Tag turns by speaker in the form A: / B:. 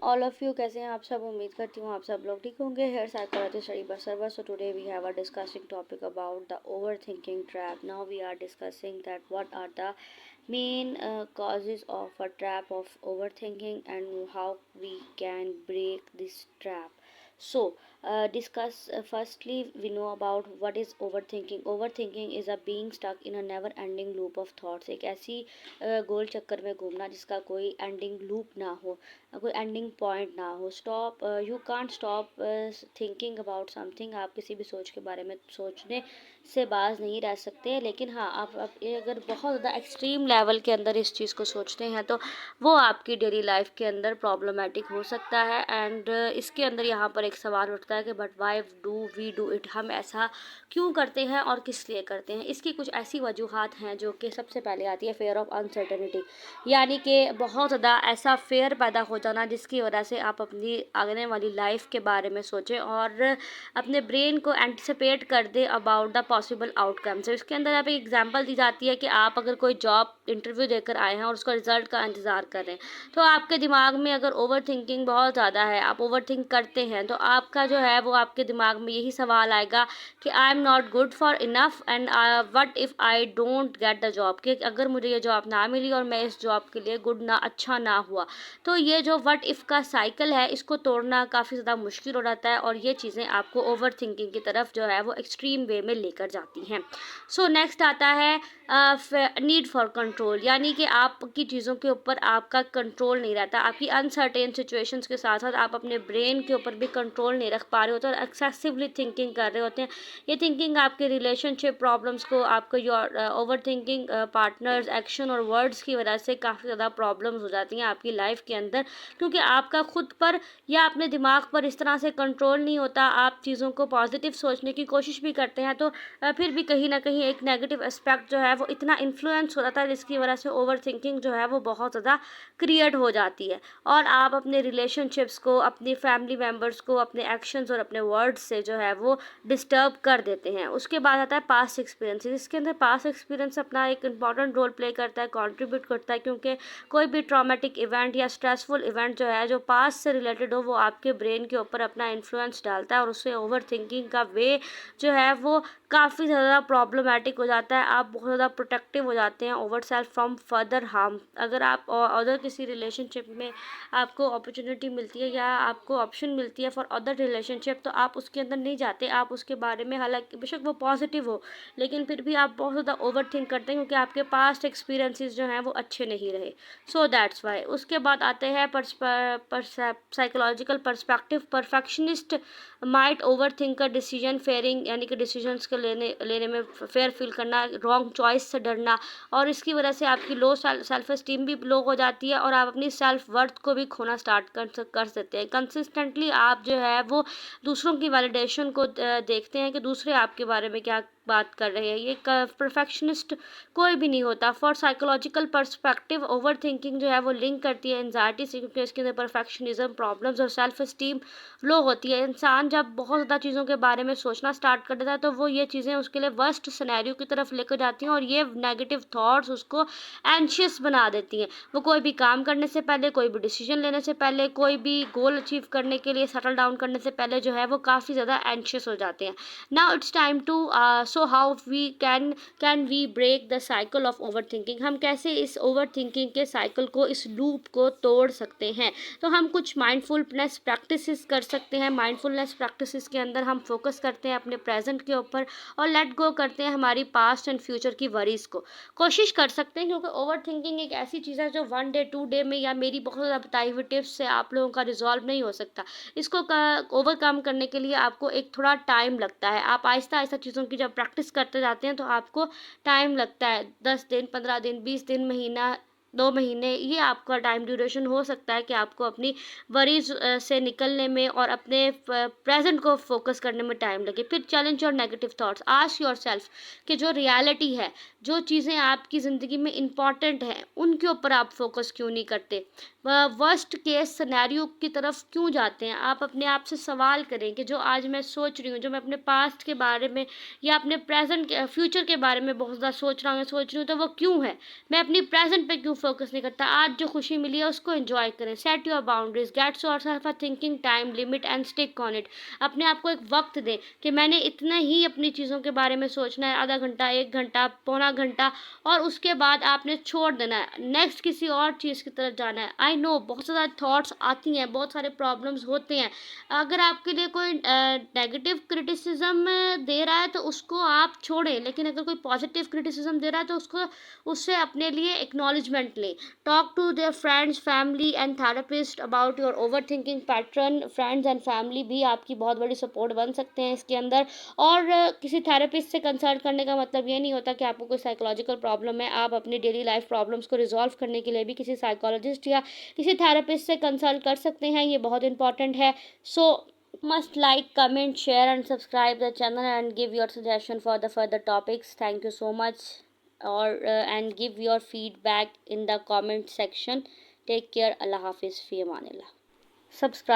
A: All of you कैसे हैं आप सब। उम्मीद करती हूँ आप सब लोग ठीक होंगे। हेयर साइकोलॉजी स्टडी पर सर्वर। So today we have a discussing topic about the over thinking trap. Now we are discussing that what are the main causes of a trap of overthinking and how we can break this trap. So discuss firstly we know about what is overthinking. Overthinking is a being stuck in a never ending loop of thoughts. एक ऐसी गोल चक्कर में घूमना जिसका कोई ending loop ना हो, कोई एंडिंग पॉइंट ना हो. Stop, you can't stop thinking about something. आप किसी भी सोच के बारे में सोचने से बाज नहीं रह सकते, लेकिन हाँ आप अगर बहुत ज़्यादा एक्सट्रीम लेवल के अंदर इस चीज़ को सोचते हैं तो वो आपकी डेली लाइफ के अंदर प्रॉब्लमेटिक हो सकता है. एंड इसके अंदर यहाँ पर एक सवाल उठता है कि but why do we do it. हम ऐसा क्यों करते हैं और किस लिए करते हैं. इसकी कुछ ऐसी वजूहात हैं जो कि सबसे पहले आती है फेयर ऑफ अनसर्टेनिटी, यानी कि बहुत ज़्यादा ऐसा फेयर पैदा हो जाना जिसकी वजह से आप अपनी आने वाली लाइफ के बारे में सोचें और अपने ब्रेन को एंटिसिपेट कर दे अबाउट द पॉसिबल आउटकम. तो इसके अंदर आप एक एग्जांपल दी जाती है कि आप अगर कोई जॉब इंटरव्यू देकर आए हैं और उसका रिजल्ट का इंतज़ार कर रहे हैं, तो आपके दिमाग में अगर ओवर थिंकिंग बहुत ज़्यादा है, आप ओवर थिंक करते हैं, तो आपका जो है वो आपके दिमाग में यही सवाल आएगा कि I am not good for enough and what if I don't get the job. कि अगर मुझे ये जॉब ना मिली और मैं इस जॉब के लिए गुड ना अच्छा ना हुआ, तो ये जो व्हाट इफ़ का साइकिल है इसको तोड़ना काफ़ी ज़्यादा मुश्किल हो जाता है और ये चीज़ें आपको ओवर थिंकिंग की तरफ जो है वो एक्सट्रीम वे में लेकर जाती हैं. सो नेक्स्ट आता है नीड फॉर कंट्रोल, यानी कि आपकी चीज़ों के ऊपर आपका कंट्रोल नहीं रहता. आपकी अनसर्टेन सिचुएशंस के साथ साथ आप अपने ब्रेन के ऊपर भी कंट्रोल नहीं रख पा रहे होते और एक्सेसिवली थिंकिंग कर रहे होते हैं. ये थिंकिंग आपके रिलेशनशिप प्रॉब्लम्स को, आपको your over thinking partners, action और वर्ड्स की वजह से काफ़ी ज़्यादा प्रॉब्लम्स हो जाती हैं आपकी लाइफ के अंदर, क्योंकि आपका खुद पर या अपने दिमाग पर इस तरह से कंट्रोल नहीं होता. आप चीज़ों को पॉजिटिव सोचने की कोशिश भी करते हैं तो फिर भी कहीं ना कहीं एक नेगेटिव एस्पेक्ट जो है वो इतना इन्फ्लुएंस हो जाता है जिसकी वजह से ओवर थिंकिंग जो है वो बहुत ज़्यादा क्रिएट हो जाती है और आप अपने रिलेशनशिप्स को, अपनी फैमिली मेम्बर्स को अपने एक्शंस और अपने वर्ड्स से जो है वो डिस्टर्ब कर देते हैं. उसके बाद आता है पास्ट एक्सपीरियंसेस. इसके अंदर पास्ट एक्सपीरियंस अपना एक इंपॉर्टेंट रोल प्ले करता है, कंट्रीब्यूट करता है, क्योंकि कोई भी ट्रॉमेटिक इवेंट या स्ट्रेसफुल इवेंट जो है जो पास्ट से रिलेटेड हो वो आपके ब्रेन के ऊपर अपना इन्फ्लुएंस डालता है और उससे ओवर थिंकिंग का वे जो है वो काफ़ी ज़्यादा प्रॉब्लमेटिक हो जाता है. आप बहुत ज़्यादा प्रोटेक्टिव हो जाते हैं over self from further harm. अगर आप अदर किसी रिलेशनशिप में आपको अपॉर्चुनिटी मिलती है या आपको ऑप्शन मिलती है फॉर अदर रिलेशनशिप, तो आप उसके अंदर नहीं जाते. आप उसके बारे में, हालांकि बेशक वो पॉजिटिव हो, लेकिन फिर भी आप बहुत ज़्यादा ओवर थिंक करते हैं क्योंकि आपके पास्ट एक्सपीरियंसेस जो हैं वो अच्छे नहीं रहे. So that's why. उसके बाद आते हैं psychological perspective. Perfectionist might over think का डिसीजन फेयरिंग, यानी कि डिसीजंस को लेने में फेयर फील करना, रॉन्ग चॉइस से डरना, और इसकी वजह से आपकी लो सेल्फ एस्टीम भी लो हो जाती है और आप अपनी सेल्फ वर्थ को भी खोना स्टार्ट कर सकते हैं. कंसिस्टेंटली आप जो है वो दूसरों की वैलिडेशन को देखते हैं कि दूसरे आपके बारे में क्या बात कर रहे हैं. ये परफेक्शनिस्ट कोई भी नहीं होता. For psychological perspective over thinking जो है वो लिंक करती है एंजाइटी से, क्योंकि इसके अंदर परफेक्शनिज्म, प्रॉब्लम्स और सेल्फ एस्टीम लो होती है. इंसान जब बहुत ज़्यादा चीज़ों के बारे में सोचना स्टार्ट कर देता है तो वो ये चीज़ें उसके लिए वर्स्ट सिनेरियो की तरफ लेकर जाती हैं और ये नेगेटिव थॉट्स उसको एंशियस बना देती हैं. वो कोई भी काम करने से पहले, कोई भी डिसीजन लेने से पहले, कोई भी गोल अचीव करने के लिए सेटल डाउन करने से पहले जो है वो काफ़ी ज़्यादा एंशियस हो जाते हैं. Now it's time to so how we can we break the cycle of over thinking. हम कैसे इस ओवर थिंकिंग के साइकिल को, इस लूप को तोड़ सकते हैं. तो हम कुछ माइंडफुलनेस प्रैक्टिसेस कर सकते हैं. माइंडफुलनेस प्रैक्टिसेस के अंदर हम फोकस करते हैं अपने प्रेजेंट के ऊपर और लेट गो करते हैं हमारी पास्ट एंड फ्यूचर की वरीज को. कोशिश कर सकते हैं, क्योंकि ओवर थिंकिंग एक ऐसी चीज़ है जो 1 डे 2 डे में या मेरी बहुत ज़्यादा बताई हुई टिप्स से आप लोगों का रिजॉल्व नहीं हो सकता. इसको ओवरकम करने के लिए आपको एक थोड़ा टाइम लगता है. आप आहिस्ता आहिस्ता चीज़ों की जब प्रैक्टिस करते जाते हैं तो आपको टाइम लगता है. 10 दिन, 15 दिन, 20 दिन, महीना, 2 महीने, ये आपका टाइम ड्यूरेशन हो सकता है कि आपको अपनी वरीज से निकलने में और अपने प्रेजेंट को फोकस करने में टाइम लगे. फिर चैलेंज और negative thoughts. Ask your self कि जो रियलिटी है, जो चीज़ें आपकी ज़िंदगी में इम्पॉर्टेंट हैं, उनके ऊपर आप फोकस क्यों नहीं करते. वर्स्ट केस सिनेरियो की तरफ क्यों जाते हैं। आप अपने आप से सवाल करें कि जो आज मैं सोच रही हूँ, जो मैं अपने पास्ट के बारे में या अपने प्रेजेंट के फ्यूचर के बारे में बहुत ज़्यादा सोच रही हूँ, तो वो क्यों है। मैं अपनी प्रेजेंट पे क्यों फोकस नहीं करता। आज जो खुशी मिली है उसको एंजॉय करें। Set your boundaries, get yourself a thinking time limit and stick on it. अपने आप को एक वक्त दें कि मैंने इतना ही अपनी चीज़ों के बारे में सोचना है, आधा घंटा, 1 घंटा, पौना घंटा, और उसके बाद आपने छोड़ देना है, नेक्स्ट किसी और चीज़ की तरफ जाना है। आई नो बहुत ज़्यादा थॉट्स आती हैं, बहुत सारे प्रॉब्लम्स होते हैं। अगर आपके लिए कोई नेगेटिव क्रिटिसिज्म दे रहा है तो उसको आप छोड़ें, लेकिन अगर कोई पॉजिटिव क्रिटिसिज्म दे रहा है तो उसको उससे अपने लिए एक्नॉलेजमेंट लें। Talk to their friends, family and therapist about your over thinking pattern. Friends and family भी आपकी बहुत बड़ी सपोर्ट बन सकते हैं इसके अंदर। और किसी थेरेपिस्ट से कंसल्ट करने का मतलब ये नहीं होता कि आपको कोई साइकोलॉजिकल प्रॉब्लम है। आप अपनी डेली लाइफ प्रॉब्लम्स को रिजॉल्व करने के लिए भी किसी साइकोलॉजिस्ट या किसी थेरेपिस्ट से कंसल्ट कर सकते हैं, ये बहुत इंपॉर्टेंट है। सो must like, comment, share and subscribe the channel and give your suggestion for the further topics. Thank you so much. Or and give your feedback in the comment section. Take care. Allah Hafiz. Fi amanillah. Subscribe.